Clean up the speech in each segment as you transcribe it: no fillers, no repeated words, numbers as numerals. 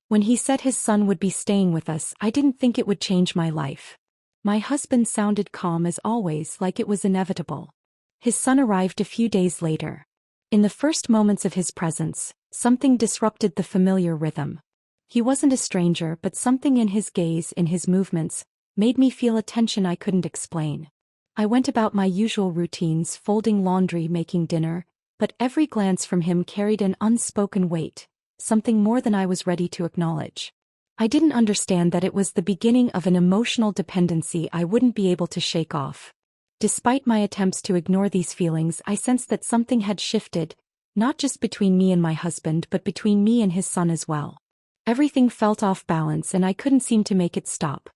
When he said his son would be staying with us, I didn't think it would change my life. My husband sounded calm as always, like it was inevitable. His son arrived a few days later. In the first moments of his presence, something disrupted the familiar rhythm. He wasn't a stranger, but something in his gaze, in his movements, made me feel a tension I couldn't explain. I went about my usual routines, folding laundry, making dinner, but every glance from him carried an unspoken weight, something more than I was ready to acknowledge. I didn't understand that it was the beginning of an emotional dependency I wouldn't be able to shake off. Despite my attempts to ignore these feelings, I sensed that something had shifted, not just between me and my husband but between me and his son as well. Everything felt off balance and I couldn't seem to make it stop.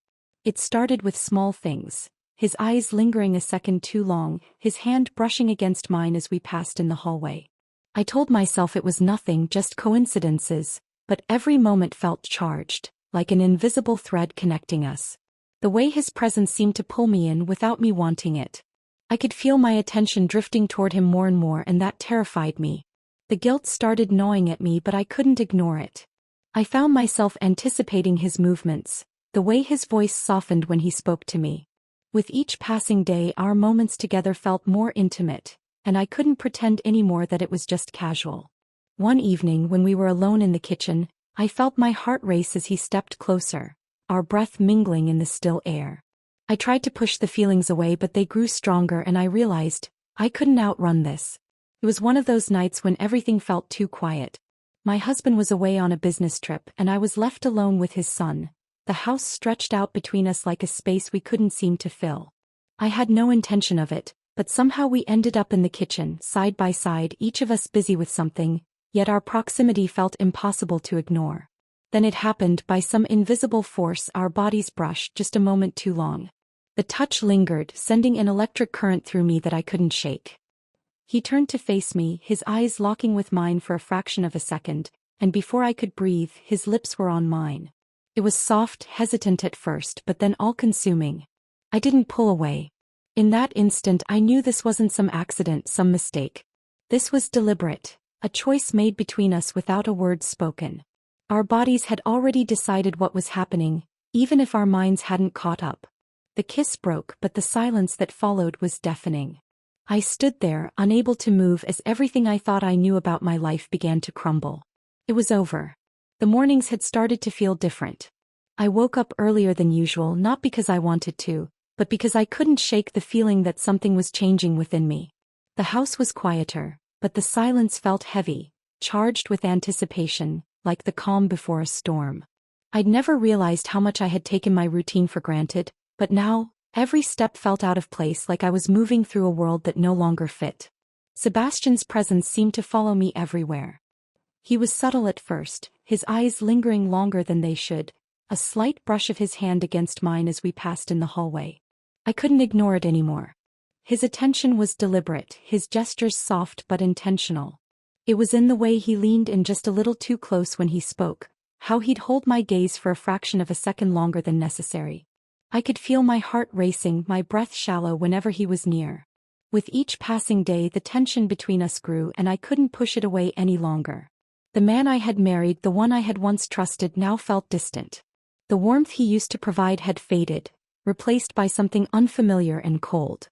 It started with small things. His eyes lingering a second too long, his hand brushing against mine as we passed in the hallway. I told myself it was nothing, just coincidences, but every moment felt charged, like an invisible thread connecting us. The way his presence seemed to pull me in without me wanting it. I could feel my attention drifting toward him more and more, and that terrified me. The guilt started gnawing at me, but I couldn't ignore it. I found myself anticipating his movements, the way his voice softened when he spoke to me. With each passing day, our moments together felt more intimate, and I couldn't pretend anymore that it was just casual. One evening when we were alone in the kitchen, I felt my heart race as he stepped closer, our breath mingling in the still air. I tried to push the feelings away, but they grew stronger, and I realized I couldn't outrun this. It was one of those nights when everything felt too quiet. My husband was away on a business trip, and I was left alone with his son. The house stretched out between us like a space we couldn't seem to fill. I had no intention of it, but somehow we ended up in the kitchen, side by side, each of us busy with something, yet our proximity felt impossible to ignore. Then it happened. By some invisible force, our bodies brushed just a moment too long. The touch lingered, sending an electric current through me that I couldn't shake. He turned to face me, his eyes locking with mine for a fraction of a second, and before I could breathe, his lips were on mine. It was soft, hesitant at first, but then all-consuming. I didn't pull away. In that instant I knew this wasn't some accident, some mistake. This was deliberate, a choice made between us without a word spoken. Our bodies had already decided what was happening, even if our minds hadn't caught up. The kiss broke, but the silence that followed was deafening. I stood there, unable to move, as everything I thought I knew about my life began to crumble. It was over. The mornings had started to feel different. I woke up earlier than usual, not because I wanted to, but because I couldn't shake the feeling that something was changing within me. The house was quieter, but the silence felt heavy, charged with anticipation, like the calm before a storm. I'd never realized how much I had taken my routine for granted, but now, every step felt out of place, like I was moving through a world that no longer fit. Sebastian's presence seemed to follow me everywhere. He was subtle at first, his eyes lingering longer than they should, a slight brush of his hand against mine as we passed in the hallway. I couldn't ignore it anymore. His attention was deliberate, his gestures soft but intentional. It was in the way he leaned in just a little too close when he spoke, how he'd hold my gaze for a fraction of a second longer than necessary. I could feel my heart racing, my breath shallow whenever he was near. With each passing day, the tension between us grew, and I couldn't push it away any longer. The man I had married, the one I had once trusted, now felt distant. The warmth he used to provide had faded, replaced by something unfamiliar and cold.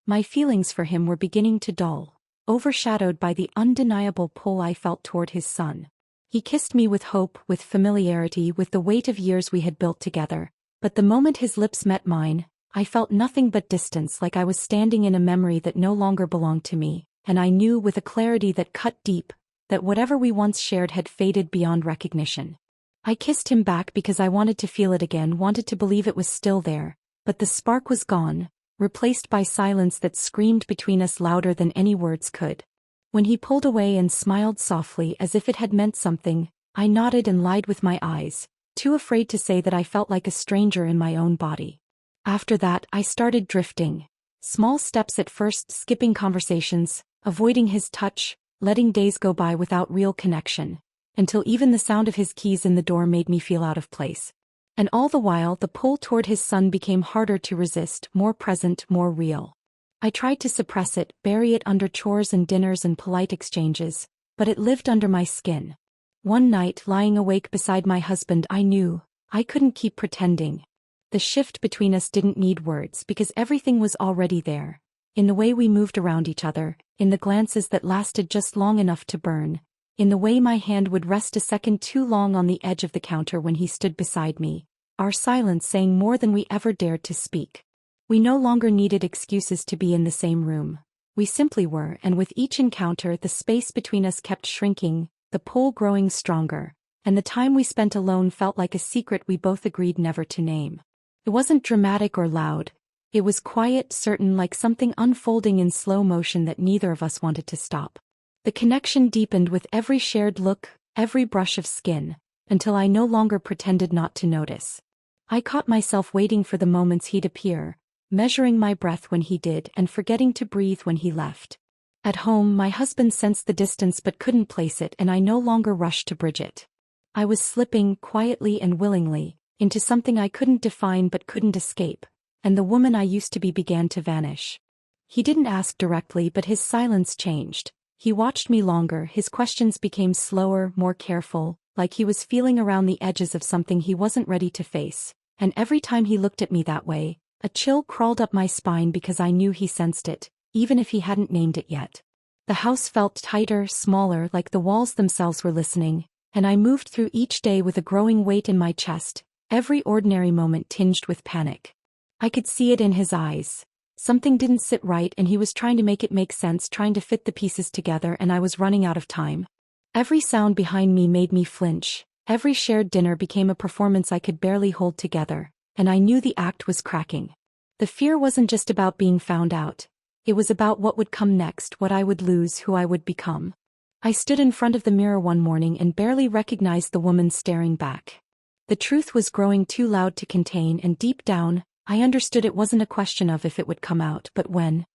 My feelings for him were beginning to dull, overshadowed by the undeniable pull I felt toward his son. He kissed me with hope, with familiarity, with the weight of years we had built together, but the moment his lips met mine, I felt nothing but distance, like I was standing in a memory that no longer belonged to me, and I knew with a clarity that cut deep, that whatever we once shared had faded beyond recognition. I kissed him back because I wanted to feel it again, wanted to believe it was still there, but the spark was gone, replaced by silence that screamed between us louder than any words could. When he pulled away and smiled softly as if it had meant something, I nodded and lied with my eyes, too afraid to say that I felt like a stranger in my own body. After that, I started drifting. Small steps at first, skipping conversations, avoiding his touch, letting days go by without real connection, until even the sound of his keys in the door made me feel out of place. And all the while, the pull toward his son became harder to resist, more present, more real. I tried to suppress it, bury it under chores and dinners and polite exchanges, but it lived under my skin. One night, lying awake beside my husband, I knew I couldn't keep pretending. The shift between us didn't need words because everything was already there. In the way we moved around each other, in the glances that lasted just long enough to burn, in the way my hand would rest a second too long on the edge of the counter when he stood beside me, our silence saying more than we ever dared to speak. We no longer needed excuses to be in the same room. We simply were, and with each encounter the space between us kept shrinking, the pull growing stronger, and the time we spent alone felt like a secret we both agreed never to name. It wasn't dramatic or loud. It was quiet, certain, like something unfolding in slow motion that neither of us wanted to stop. The connection deepened with every shared look, every brush of skin, until I no longer pretended not to notice. I caught myself waiting for the moments he'd appear, measuring my breath when he did and forgetting to breathe when he left. At home, my husband sensed the distance but couldn't place it, and I no longer rushed to bridge it. I was slipping, quietly and willingly, into something I couldn't define but couldn't escape, and the woman I used to be began to vanish. He didn't ask directly, but his silence changed. He watched me longer, his questions became slower, more careful, like he was feeling around the edges of something he wasn't ready to face, and every time he looked at me that way, a chill crawled up my spine because I knew he sensed it, even if he hadn't named it yet. The house felt tighter, smaller, like the walls themselves were listening, and I moved through each day with a growing weight in my chest, every ordinary moment tinged with panic. I could see it in his eyes. Something didn't sit right and he was trying to make it make sense, trying to fit the pieces together, and I was running out of time. Every sound behind me made me flinch. Every shared dinner became a performance I could barely hold together, and I knew the act was cracking. The fear wasn't just about being found out. It was about what would come next, what I would lose, who I would become. I stood in front of the mirror one morning and barely recognized the woman staring back. The truth was growing too loud to contain, and deep down, I understood it wasn't a question of if it would come out, but when.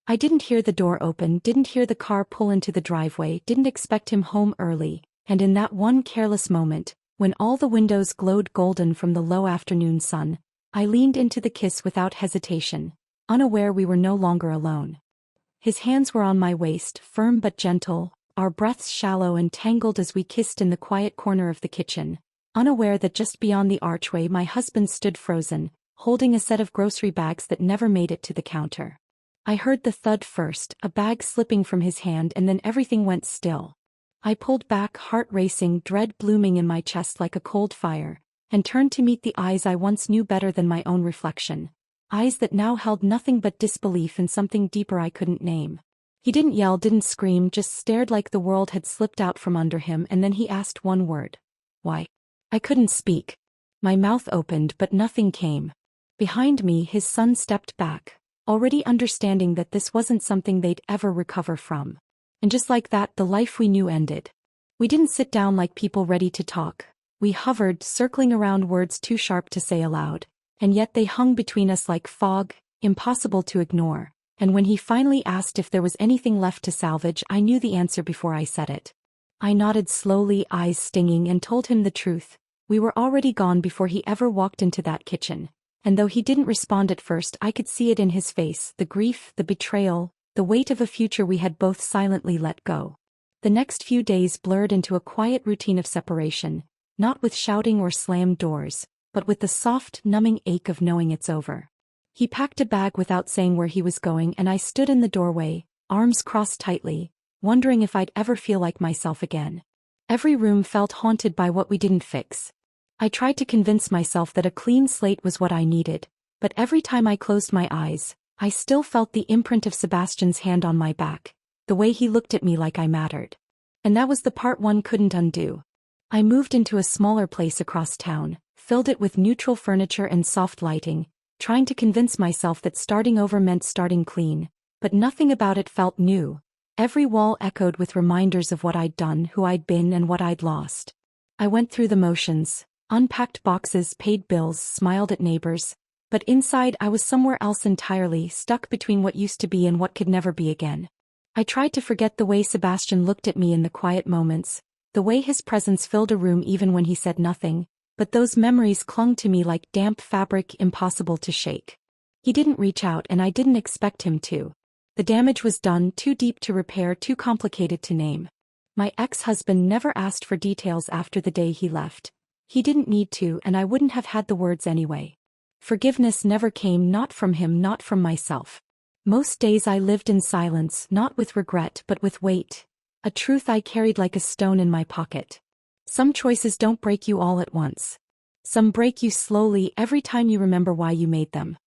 I didn't hear the door open, didn't hear the car pull into the driveway, didn't expect him home early, and in that one careless moment, when all the windows glowed golden from the low afternoon sun, I leaned into the kiss without hesitation, unaware we were no longer alone. His hands were on my waist, firm but gentle, our breaths shallow and tangled as we kissed in the quiet corner of the kitchen, unaware that just beyond the archway my husband stood frozen, holding a set of grocery bags that never made it to the counter. I heard the thud first, a bag slipping from his hand, and then everything went still. I pulled back, heart racing, dread blooming in my chest like a cold fire, and turned to meet the eyes I once knew better than my own reflection. Eyes that now held nothing but disbelief and something deeper I couldn't name. He didn't yell, didn't scream, just stared like the world had slipped out from under him, and then he asked one word. Why? I couldn't speak. My mouth opened, but nothing came. Behind me, his son stepped back, already understanding that this wasn't something they'd ever recover from. And just like that, the life we knew ended. We didn't sit down like people ready to talk. We hovered, circling around words too sharp to say aloud, and yet they hung between us like fog, impossible to ignore. And when he finally asked if there was anything left to salvage, I knew the answer before I said it. I nodded slowly, eyes stinging, and told him the truth. We were already gone before he ever walked into that kitchen. And though he didn't respond at first, I could see it in his face, the grief, the betrayal, the weight of a future we had both silently let go. The next few days blurred into a quiet routine of separation, not with shouting or slammed doors, but with the soft, numbing ache of knowing it's over. He packed a bag without saying where he was going, and I stood in the doorway, arms crossed tightly, wondering if I'd ever feel like myself again. Every room felt haunted by what we didn't fix. I tried to convince myself that a clean slate was what I needed, but every time I closed my eyes, I still felt the imprint of Sebastian's hand on my back, the way he looked at me like I mattered. And that was the part one couldn't undo. I moved into a smaller place across town, filled it with neutral furniture and soft lighting, trying to convince myself that starting over meant starting clean, but nothing about it felt new. Every wall echoed with reminders of what I'd done, who I'd been, and what I'd lost. I went through the motions. Unpacked boxes, paid bills, smiled at neighbors, but inside I was somewhere else entirely, stuck between what used to be and what could never be again. I tried to forget the way Sebastian looked at me in the quiet moments, the way his presence filled a room even when he said nothing, but those memories clung to me like damp fabric, impossible to shake. He didn't reach out, and I didn't expect him to. The damage was done, too deep to repair, too complicated to name. My ex-husband never asked for details after the day he left. He didn't need to, and I wouldn't have had the words anyway. Forgiveness never came, not from him, not from myself. Most days I lived in silence, not with regret but with weight. A truth I carried like a stone in my pocket. Some choices don't break you all at once. Some break you slowly every time you remember why you made them.